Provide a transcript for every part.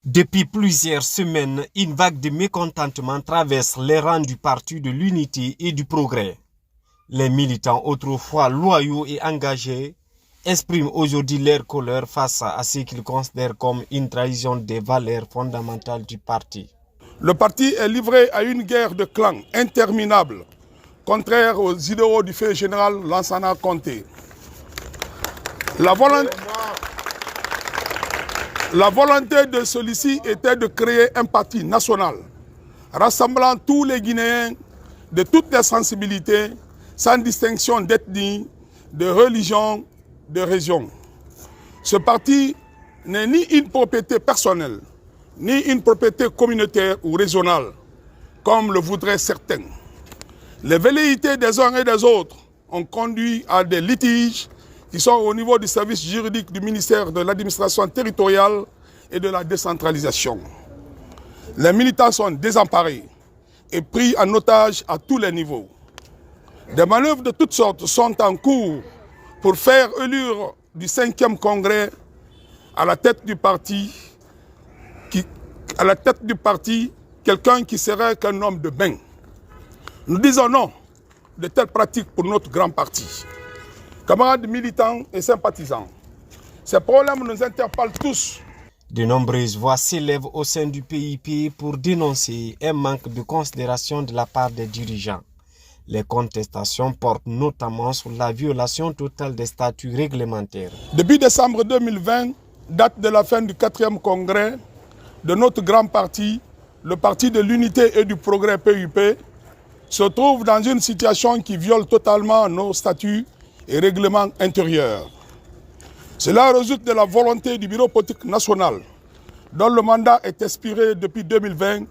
Depuis plusieurs semaines, une vague de mécontentement traverse les rangs du Parti de l'Unité et du Progrès. Les militants, autrefois loyaux et engagés, expriment aujourd'hui leur colère face à ce qu'ils considèrent comme une trahison des valeurs fondamentales du parti. Le parti est livré à une guerre de clans interminable, contraire aux idéaux du fait général Lansana Conté. La volonté de celui-ci était de créer un parti national, rassemblant tous les Guinéens de toutes les sensibilités, sans distinction d'ethnie, de religion, de région. Ce parti n'est ni une propriété personnelle, ni une propriété communautaire ou régionale, comme le voudraient certains. Les velléités des uns et des autres ont conduit à des litiges qui sont au niveau du service juridique du ministère de l'administration territoriale et de la décentralisation. Les militants sont désemparés et pris en otage à tous les niveaux. Des manœuvres de toutes sortes sont en cours pour faire élire du 5e congrès à la tête du parti, quelqu'un qui serait qu'un homme de bain. Nous disons non de telles pratiques pour notre grand parti. Camarades militants et sympathisants, ces problèmes nous interpellent tous. De nombreuses voix s'élèvent au sein du PIP pour dénoncer un manque de considération de la part des dirigeants. Les contestations portent notamment sur la violation totale des statuts réglementaires. Depuis décembre 2020, date de la fin du 4e congrès de notre grand parti, le Parti de l'Unité et du Progrès PUP, se trouve dans une situation qui viole totalement nos statuts et règlements intérieurs. Cela résulte de la volonté du Bureau politique national, dont le mandat est expiré depuis 2020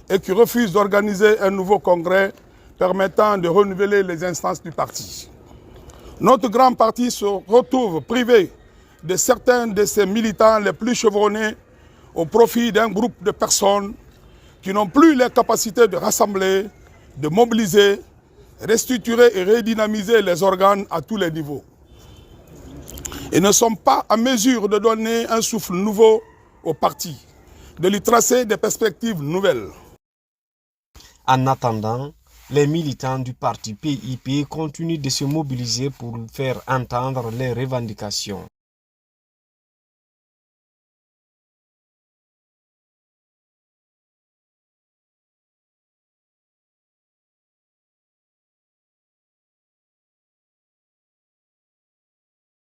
et qui refuse d'organiser un nouveau congrès permettant de renouveler les instances du parti. Notre grand parti se retrouve privé de certains de ses militants les plus chevronnés au profit d'un groupe de personnes qui n'ont plus les capacités de rassembler, de mobiliser, restructurer et redynamiser les organes à tous les niveaux. Ils ne sont pas en mesure de donner un souffle nouveau au parti, de lui tracer des perspectives nouvelles. En attendant, les militants du parti PIP continuent de se mobiliser pour faire entendre leurs revendications.